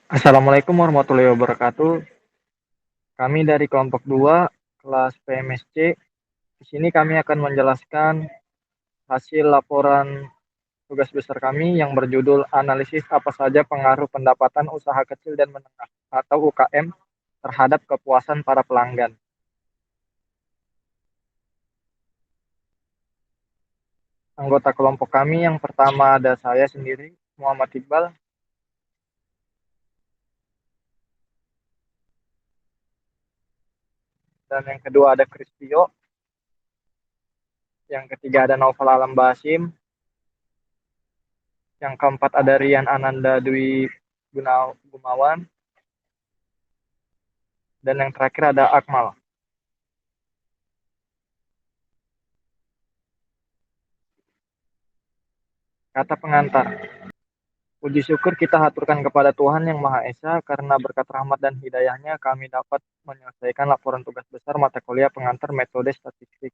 Assalamualaikum warahmatullahi wabarakatuh. Kami dari kelompok 2 kelas PMSC. Di sini kami akan menjelaskan hasil laporan tugas besar kami yang berjudul analisis apa saja pengaruh pendapatan usaha kecil dan menengah atau UKM terhadap kepuasan para pelanggan. Anggota kelompok kami yang pertama ada saya sendiri, Muhammad Iqbal, dan yang kedua ada Kristio, yang ketiga ada Naufal Alam Basim, yang keempat ada Rian Ananda Dwi Gumawan, dan yang terakhir ada Akmal. Kata pengantar, puji syukur kita haturkan kepada Tuhan Yang Maha Esa karena berkat rahmat dan hidayahnya kami dapat menyelesaikan laporan tugas besar mata kuliah pengantar metode statistik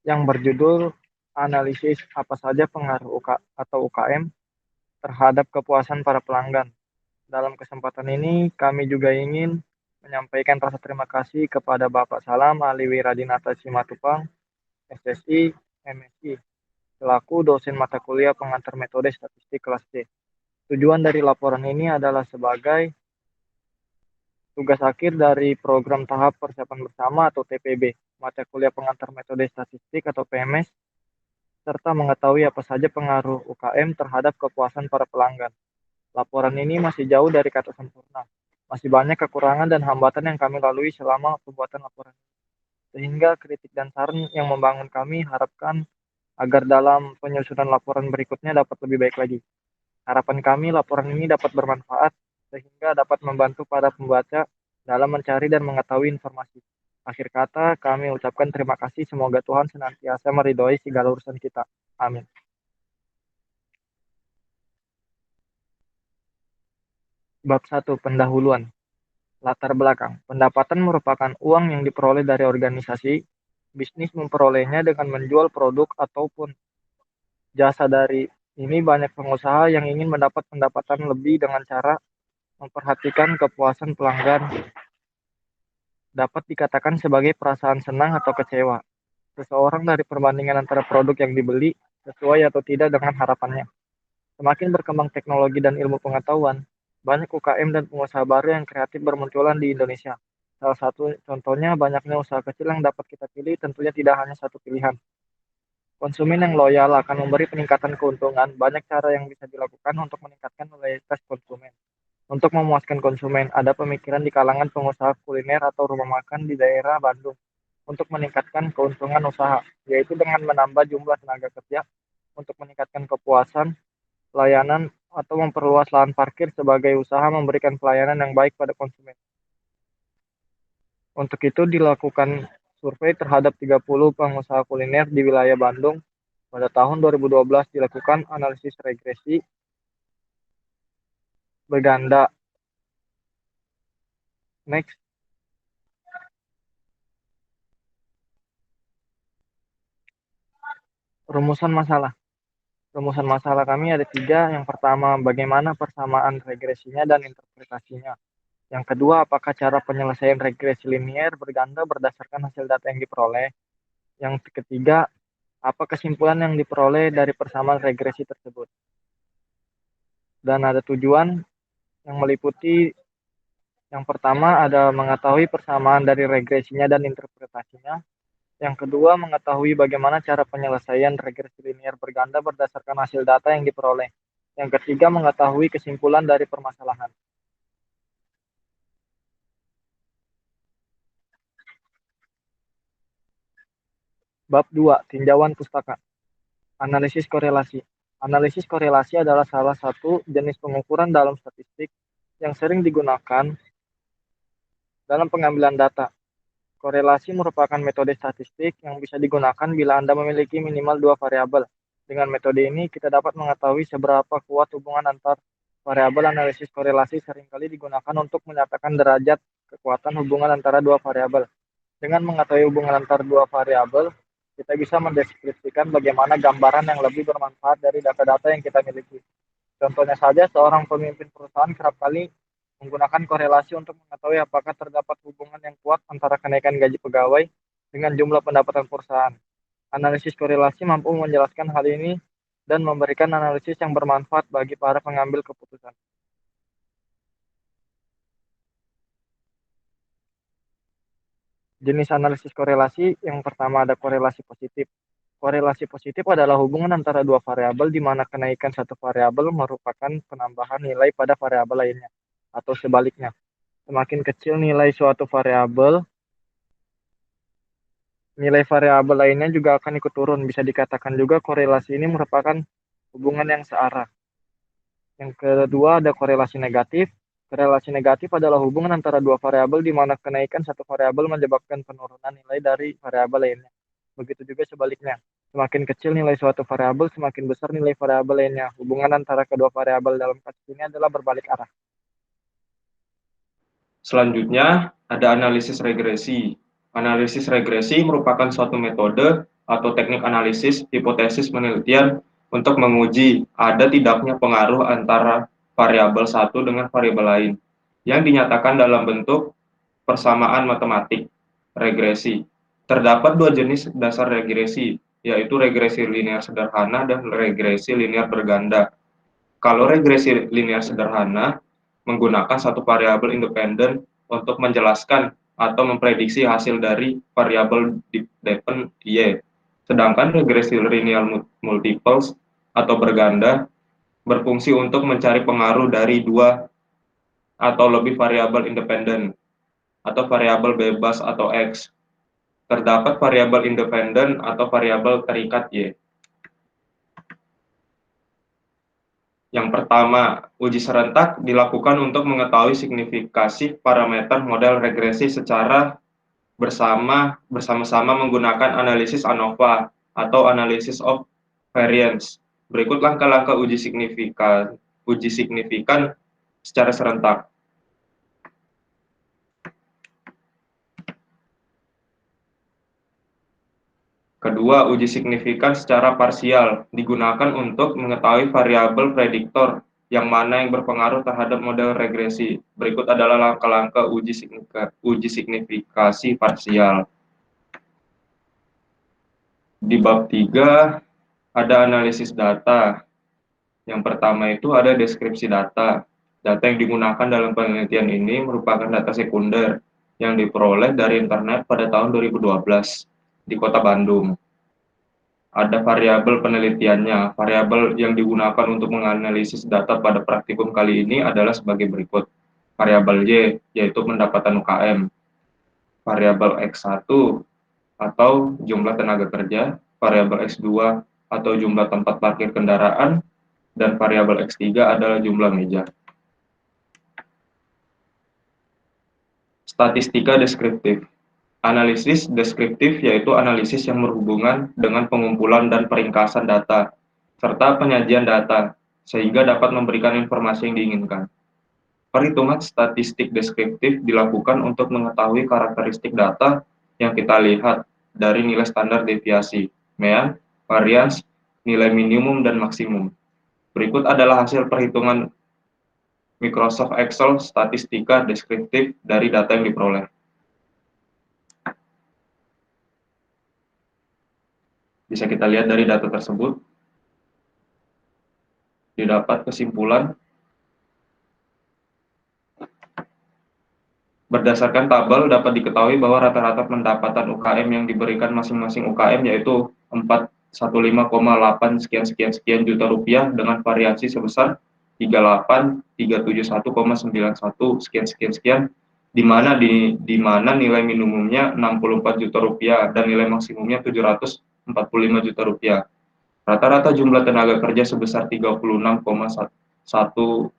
yang berjudul analisis apa saja pengaruh atau UKM terhadap kepuasan para pelanggan. Dalam kesempatan ini kami juga ingin menyampaikan rasa terima kasih kepada Bapak Salam Ali Wiradinata Simatupang, SSI, MSI, selaku dosen mata kuliah pengantar metode statistik kelas C. Tujuan dari laporan ini adalah sebagai tugas akhir dari program tahap persiapan bersama atau TPB, mata kuliah pengantar metode statistik atau PMS, serta mengetahui apa saja pengaruh UKM terhadap kepuasan para pelanggan. Laporan ini masih jauh dari kata sempurna. Masih banyak kekurangan dan hambatan yang kami lalui selama pembuatan laporan. Sehingga kritik dan saran yang membangun kami harapkan agar dalam penyusunan laporan berikutnya dapat lebih baik lagi. Harapan kami laporan ini dapat bermanfaat sehingga dapat membantu para pembaca dalam mencari dan mengetahui informasi. Akhir kata, kami ucapkan terima kasih. Semoga Tuhan senantiasa meridhoi segala urusan kita. Amin. Bab 1. Pendahuluan. Latar belakang. Pendapatan merupakan uang yang diperoleh dari organisasi. Bisnis memperolehnya dengan menjual produk ataupun jasa dari ini banyak pengusaha yang ingin mendapat pendapatan lebih dengan cara memperhatikan kepuasan pelanggan dapat dikatakan sebagai perasaan senang atau kecewa seseorang dari perbandingan antara produk yang dibeli sesuai atau tidak dengan harapannya. Semakin berkembang teknologi dan ilmu pengetahuan, banyak UKM dan pengusaha baru yang kreatif bermunculan di Indonesia. Salah satu contohnya banyaknya usaha kecil yang dapat kita pilih tentunya tidak hanya satu pilihan. Konsumen yang loyal akan memberi peningkatan keuntungan. Banyak cara yang bisa dilakukan untuk meningkatkan loyalitas konsumen. Untuk memuaskan konsumen, ada pemikiran di kalangan pengusaha kuliner atau rumah makan di daerah Bandung untuk meningkatkan keuntungan usaha, yaitu dengan menambah jumlah tenaga kerja untuk meningkatkan kepuasan, layanan, atau memperluas lahan parkir sebagai usaha memberikan pelayanan yang baik pada konsumen. Untuk itu dilakukan survei terhadap 30 pengusaha kuliner di wilayah Bandung. Pada tahun 2012 dilakukan analisis regresi berganda. Next, rumusan masalah. Rumusan masalah kami ada tiga. Yang pertama, bagaimana persamaan regresinya dan interpretasinya. Yang kedua, apakah cara penyelesaian regresi linier berganda berdasarkan hasil data yang diperoleh. Yang ketiga, apa kesimpulan yang diperoleh dari persamaan regresi tersebut. Dan ada tujuan yang meliputi yang pertama ada mengetahui persamaan dari regresinya dan interpretasinya. Yang kedua, mengetahui bagaimana cara penyelesaian regresi linier berganda berdasarkan hasil data yang diperoleh. Yang ketiga, mengetahui kesimpulan dari permasalahan. Bab 2. Tinjauan pustaka. Analisis korelasi. Analisis korelasi adalah salah satu jenis pengukuran dalam statistik yang sering digunakan dalam pengambilan data. Korelasi merupakan metode statistik yang bisa digunakan bila Anda memiliki minimal dua variabel. Dengan metode ini, kita dapat mengetahui seberapa kuat hubungan antar variabel. Analisis korelasi seringkali digunakan untuk menyatakan derajat kekuatan hubungan antara dua variabel. Dengan mengetahui hubungan antar dua variabel, kita bisa mendeskripsikan bagaimana gambaran yang lebih bermanfaat dari data-data yang kita miliki. Contohnya saja, seorang pemimpin perusahaan kerap kali menggunakan korelasi untuk mengetahui apakah terdapat hubungan yang kuat antara kenaikan gaji pegawai dengan jumlah pendapatan perusahaan. Analisis korelasi mampu menjelaskan hal ini dan memberikan analisis yang bermanfaat bagi para pengambil keputusan. Jenis analisis korelasi yang pertama ada korelasi positif. Korelasi positif adalah hubungan antara dua variabel di mana kenaikan satu variabel merupakan penambahan nilai pada variabel lainnya, atau sebaliknya. Semakin kecil nilai suatu variabel, nilai variabel lainnya juga akan ikut turun. Bisa dikatakan juga korelasi ini merupakan hubungan yang searah. Yang kedua ada korelasi negatif. Korelasi negatif adalah hubungan antara dua variabel di mana kenaikan satu variabel menyebabkan penurunan nilai dari variabel lainnya. Begitu juga sebaliknya. Semakin kecil nilai suatu variabel, semakin besar nilai variabel lainnya. Hubungan antara kedua variabel dalam kasus ini adalah berbalik arah. Selanjutnya, ada analisis regresi. Analisis regresi merupakan suatu metode atau teknik analisis hipotesis penelitian untuk menguji ada tidaknya pengaruh antara variabel satu dengan variabel lain yang dinyatakan dalam bentuk persamaan matematik, regresi. Terdapat dua jenis dasar regresi, yaitu regresi linear sederhana dan regresi linear berganda. Kalau regresi linear sederhana menggunakan satu variabel independen untuk menjelaskan atau memprediksi hasil dari variabel dependent Y. Sedangkan regresi linear multiples atau berganda berfungsi untuk mencari pengaruh dari dua atau lebih variabel independen atau variabel bebas atau X. Terdapat variabel independen atau variabel terikat Y. Yang pertama, uji serentak dilakukan untuk mengetahui signifikasi parameter model regresi secara bersama-sama menggunakan analisis ANOVA atau Analysis of Variance. Berikut langkah-langkah uji signifikan secara serentak. Kedua, uji signifikan secara parsial digunakan untuk mengetahui variabel prediktor yang mana yang berpengaruh terhadap model regresi. Berikut adalah langkah-langkah uji signifikasi parsial. Di bab 3 ada analisis data. Yang pertama itu ada deskripsi data. Data yang digunakan dalam penelitian ini merupakan data sekunder yang diperoleh dari internet pada tahun 2012 di Kota Bandung. Ada variabel penelitiannya. Variabel yang digunakan untuk menganalisis data pada praktikum kali ini adalah sebagai berikut. Variabel Y, yaitu pendapatan UKM. Variabel X1 atau jumlah tenaga kerja. Variabel X2 atau jumlah tempat parkir kendaraan. Dan variabel X3 adalah jumlah meja. Statistika deskriptif. Analisis deskriptif yaitu analisis yang berhubungan dengan pengumpulan dan peringkasan data, serta penyajian data, sehingga dapat memberikan informasi yang diinginkan. Perhitungan statistik deskriptif dilakukan untuk mengetahui karakteristik data yang kita lihat dari nilai standar deviasi, mean, varians, nilai minimum dan maksimum. Berikut adalah hasil perhitungan Microsoft Excel statistika deskriptif dari data yang diperoleh. Bisa kita lihat dari data tersebut, didapat kesimpulan berdasarkan tabel dapat diketahui bahwa rata-rata pendapatan UKM yang diberikan masing-masing UKM yaitu 415,8 sekian juta rupiah dengan variasi sebesar 38, 371,91 sekian, di mana nilai minimumnya 64 juta rupiah dan nilai maksimumnya 745 juta rupiah. Rata-rata jumlah tenaga kerja sebesar 36,113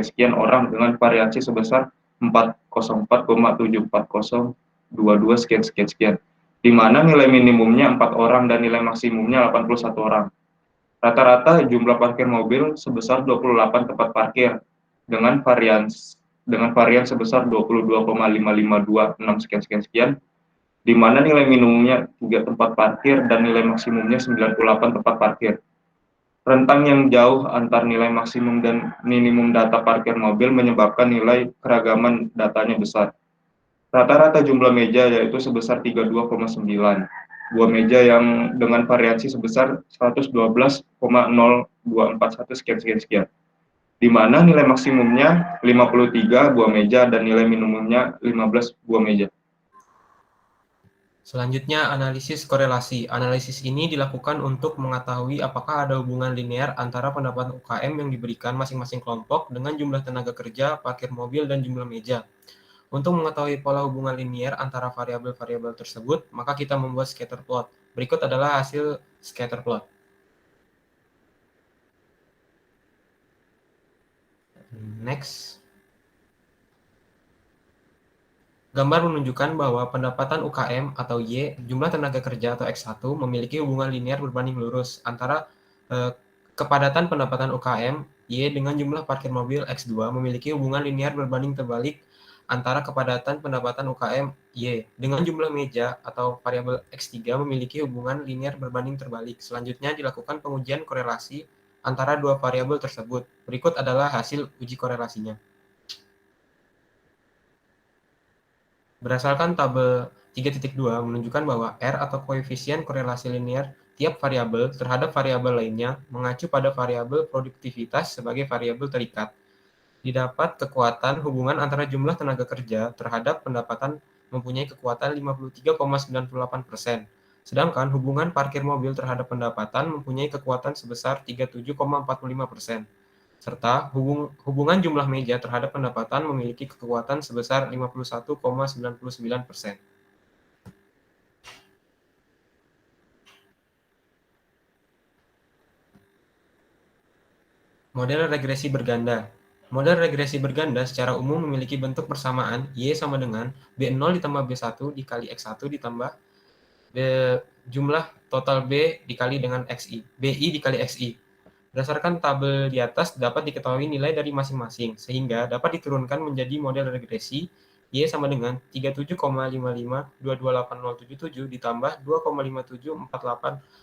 sekian orang dengan variasi sebesar 404,74022 sekian, di mana nilai minimumnya 4 orang dan nilai maksimumnya 81 orang. Rata-rata jumlah parkir mobil sebesar 28 tempat parkir dengan varian sebesar 22,5526 sekian, di mana nilai minimumnya 3 tempat parkir dan nilai maksimumnya 98 tempat parkir. Rentang yang jauh antar nilai maksimum dan minimum data parkir mobil menyebabkan nilai keragaman datanya besar. Rata-rata jumlah meja yaitu sebesar 32,9. Buah meja yang dengan variasi sebesar 112,0241 sekian, di mana nilai maksimumnya 53 buah meja dan nilai minimumnya 15 buah meja. Selanjutnya, analisis korelasi. Analisis ini dilakukan untuk mengetahui apakah ada hubungan linear antara pendapatan UKM yang diberikan masing-masing kelompok dengan jumlah tenaga kerja, parkir mobil, dan jumlah meja. Untuk mengetahui pola hubungan linear antara variabel-variabel tersebut, maka kita membuat scatter plot. Berikut adalah hasil scatter plot. Next. Gambar menunjukkan bahwa pendapatan UKM atau Y, jumlah tenaga kerja atau X1, memiliki hubungan linear berbanding lurus antara kepadatan pendapatan UKM Y dengan jumlah parkir mobil X2 memiliki hubungan linear berbanding terbalik antara kepadatan pendapatan UKM Y dengan jumlah meja atau variabel X3 memiliki hubungan linear berbanding terbalik. Selanjutnya dilakukan pengujian korelasi antara dua variabel tersebut. Berikut adalah hasil uji korelasinya. Berdasarkan tabel 3.2 menunjukkan bahwa R atau koefisien korelasi linear tiap variabel terhadap variabel lainnya mengacu pada variabel produktivitas sebagai variabel terikat. Didapat kekuatan hubungan antara jumlah tenaga kerja terhadap pendapatan mempunyai kekuatan 53,98%, sedangkan hubungan parkir mobil terhadap pendapatan mempunyai kekuatan sebesar 37,45%. Serta hubungan jumlah meja terhadap pendapatan memiliki kekuatan sebesar 51,99%. Model regresi berganda. Model regresi berganda secara umum memiliki bentuk persamaan Y sama dengan B0 ditambah B1 dikali X1 ditambah jumlah total B dikali dengan BI dikali XI. Berdasarkan tabel di atas dapat diketahui nilai dari masing-masing, sehingga dapat diturunkan menjadi model regresi Y sama dengan 37,55228077 ditambah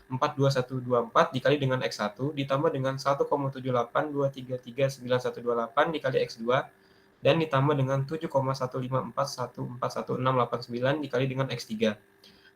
2,5748422124 dikali dengan X1 ditambah dengan 1,7823391128 dikali X2 dan ditambah dengan 7,154141689 dikali dengan X3.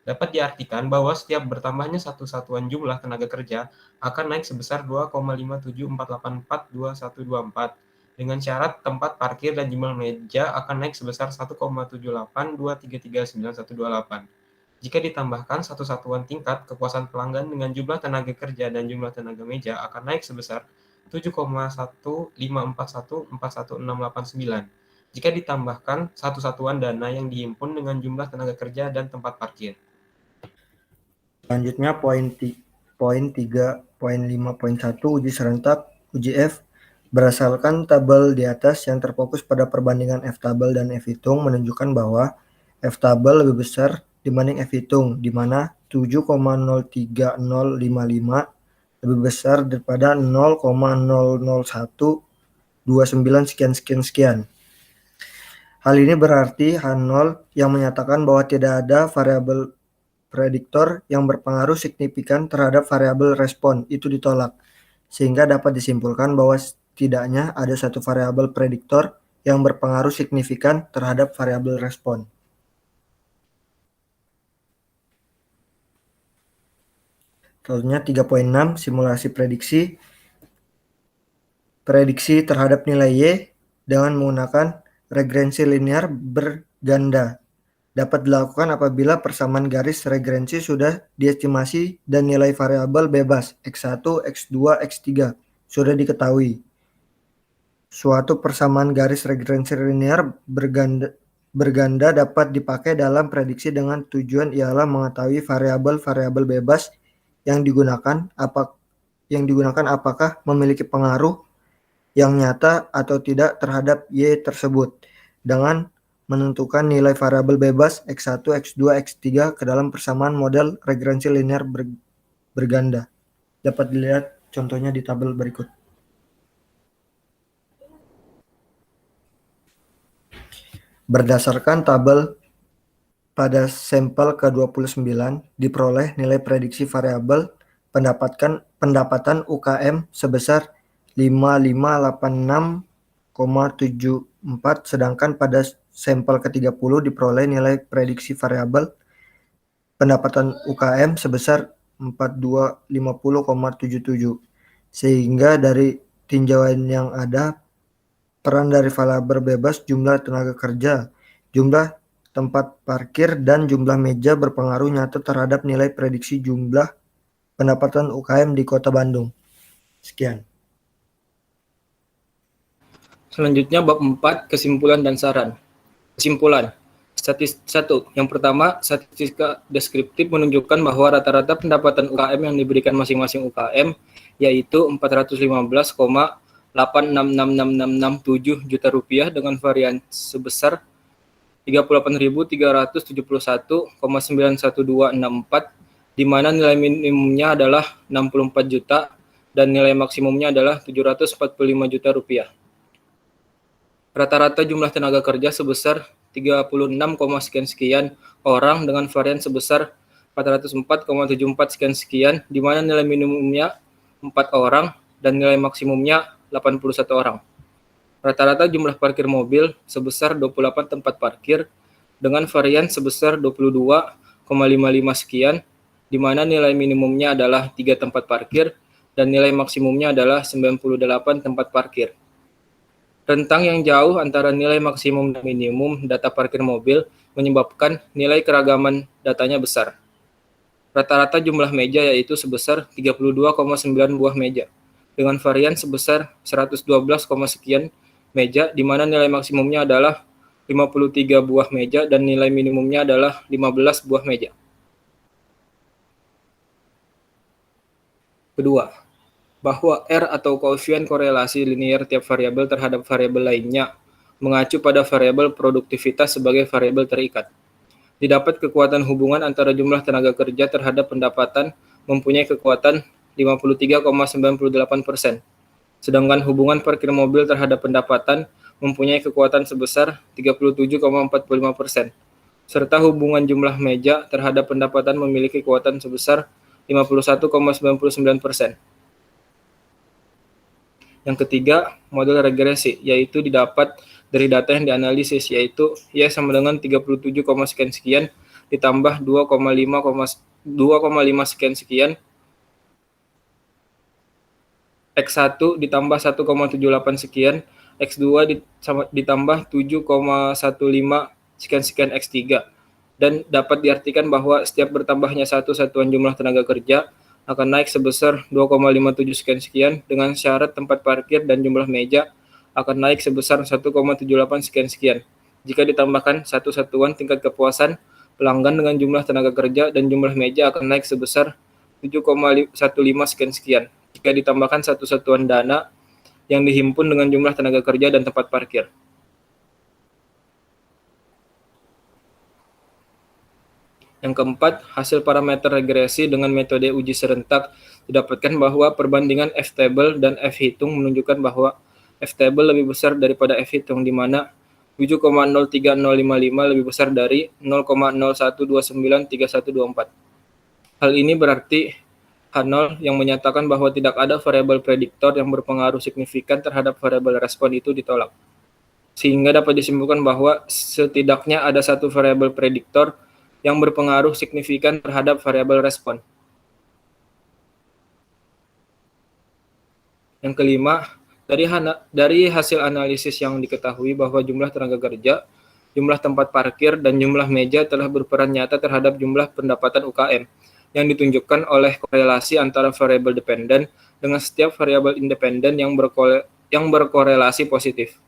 Dapat diartikan bahwa setiap bertambahnya satu satuan jumlah tenaga kerja akan naik sebesar 2,5748422124 dengan syarat tempat parkir dan jumlah meja akan naik sebesar 1,7823391128. Jika ditambahkan satu satuan tingkat kepuasan pelanggan dengan jumlah tenaga kerja dan jumlah tenaga meja akan naik sebesar 7,154141689. Jika ditambahkan satu satuan dana yang dihimpun dengan jumlah tenaga kerja dan tempat parkir. Selanjutnya poin 3.5.1 uji serentak uji F berdasarkan tabel di atas yang terfokus pada perbandingan F tabel dan F hitung menunjukkan bahwa F tabel lebih besar dibanding F hitung, di mana 7,03055 lebih besar daripada 0,00129 sekian. Hal ini berarti H0 yang menyatakan bahwa tidak ada variabel prediktor yang berpengaruh signifikan terhadap variabel respon itu ditolak, sehingga dapat disimpulkan bahwa setidaknya ada satu variabel prediktor yang berpengaruh signifikan terhadap variabel respon. Selanjutnya 3.6 simulasi prediksi. Prediksi terhadap nilai Y dengan menggunakan regresi linear berganda dapat dilakukan apabila persamaan garis regresi sudah diestimasi dan nilai variabel bebas X1, X2, X3 sudah diketahui. Suatu persamaan garis regresi linear berganda dapat dipakai dalam prediksi dengan tujuan ialah mengetahui variabel-variabel bebas yang digunakan apakah memiliki pengaruh yang nyata atau tidak terhadap Y tersebut dengan menentukan nilai variabel bebas X1, X2, X3 ke dalam persamaan model regresi linear berganda. Dapat dilihat contohnya di tabel berikut. Berdasarkan tabel pada sampel ke-29 diperoleh nilai prediksi variabel pendapatan UKM sebesar 5586,74, sedangkan pada sampel ke-30 diperoleh nilai prediksi variabel pendapatan UKM sebesar 4250,77. Sehingga dari tinjauan yang ada, peran dari variabel bebas jumlah tenaga kerja, jumlah tempat parkir, dan jumlah meja berpengaruh nyata terhadap nilai prediksi jumlah pendapatan UKM di Kota Bandung. Sekian. Selanjutnya bab 4, kesimpulan dan saran. Kesimpulan. 1. Yang pertama, statistika deskriptif menunjukkan bahwa rata-rata pendapatan UKM yang diberikan masing-masing UKM yaitu 415,8666667 juta rupiah dengan varian sebesar 38.371,91264, di mana nilai minimumnya adalah 64 juta dan nilai maksimumnya adalah 745 juta rupiah. Rata-rata jumlah tenaga kerja sebesar 36, sekian orang dengan varian sebesar 404,74 sekian, di mana nilai minimumnya 4 orang dan nilai maksimumnya 81 orang. Rata-rata jumlah parkir mobil sebesar 28 tempat parkir dengan varian sebesar 22,55 sekian, di mana nilai minimumnya adalah 3 tempat parkir dan nilai maksimumnya adalah 98 tempat parkir. Rentang yang jauh antara nilai maksimum dan minimum data parkir mobil menyebabkan nilai keragaman datanya besar. Rata-rata jumlah meja yaitu sebesar 32,9 buah meja, dengan varian sebesar 112, sekian meja, di mana nilai maksimumnya adalah 53 buah meja dan nilai minimumnya adalah 15 buah meja. Kedua, bahwa R atau koefisien korelasi linier tiap variabel terhadap variabel lainnya mengacu pada variabel produktivitas sebagai variabel terikat. Didapat kekuatan hubungan antara jumlah tenaga kerja terhadap pendapatan mempunyai kekuatan 53,98%, sedangkan hubungan parkir mobil terhadap pendapatan mempunyai kekuatan sebesar 37,45%, serta hubungan jumlah meja terhadap pendapatan memiliki kekuatan sebesar 51,99%. Yang ketiga, model regresi, yaitu didapat dari data yang dianalisis, yaitu Y sama dengan 37, sekian ditambah 2,5 sekian X1 ditambah 1,78 sekian, X2 ditambah 7,15 sekian X3, dan dapat diartikan bahwa setiap bertambahnya satu satuan jumlah tenaga kerja akan naik sebesar 2,57 sekian dengan syarat tempat parkir dan jumlah meja akan naik sebesar 1,78 sekian jika ditambahkan satu satuan tingkat kepuasan pelanggan dengan jumlah tenaga kerja dan jumlah meja akan naik sebesar 7,15 sekian jika ditambahkan satu satuan dana yang dihimpun dengan jumlah tenaga kerja dan tempat parkir. Yang keempat, hasil parameter regresi dengan metode uji serentak didapatkan bahwa perbandingan F-table dan F-hitung menunjukkan bahwa F-table lebih besar daripada F-hitung, di mana 7,03055 lebih besar dari 0,01293124. Hal ini berarti H0 yang menyatakan bahwa tidak ada variabel prediktor yang berpengaruh signifikan terhadap variabel respon itu ditolak. Sehingga dapat disimpulkan bahwa setidaknya ada satu variabel prediktor yang berpengaruh signifikan terhadap variabel respon. Yang kelima, dari hasil analisis yang diketahui bahwa jumlah tenaga kerja, jumlah tempat parkir, dan jumlah meja telah berperan nyata terhadap jumlah pendapatan UKM yang ditunjukkan oleh korelasi antara variabel dependen dengan setiap variabel independen yang berkorelasi positif.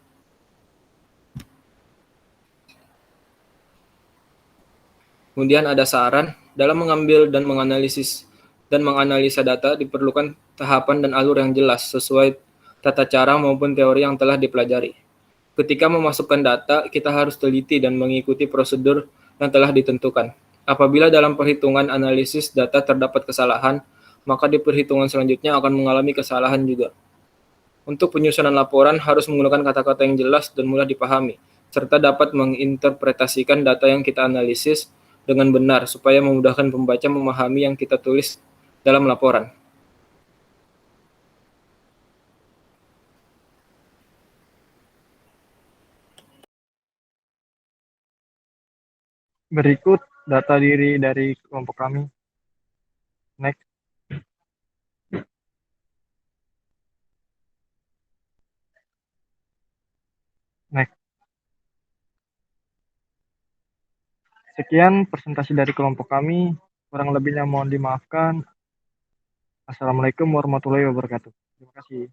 Kemudian ada saran, dalam mengambil dan menganalisa data diperlukan tahapan dan alur yang jelas sesuai tata cara maupun teori yang telah dipelajari. Ketika memasukkan data, kita harus teliti dan mengikuti prosedur yang telah ditentukan. Apabila dalam perhitungan analisis data terdapat kesalahan, maka di perhitungan selanjutnya akan mengalami kesalahan juga. Untuk penyusunan laporan harus menggunakan kata-kata yang jelas dan mudah dipahami, serta dapat menginterpretasikan data yang kita analisis dengan benar supaya memudahkan pembaca memahami yang kita tulis dalam laporan. Berikut data diri dari kelompok kami. Next. Next. Sekian presentasi dari kelompok kami. Kurang lebihnya mohon dimaafkan. Assalamualaikum warahmatullahi wabarakatuh. Terima kasih.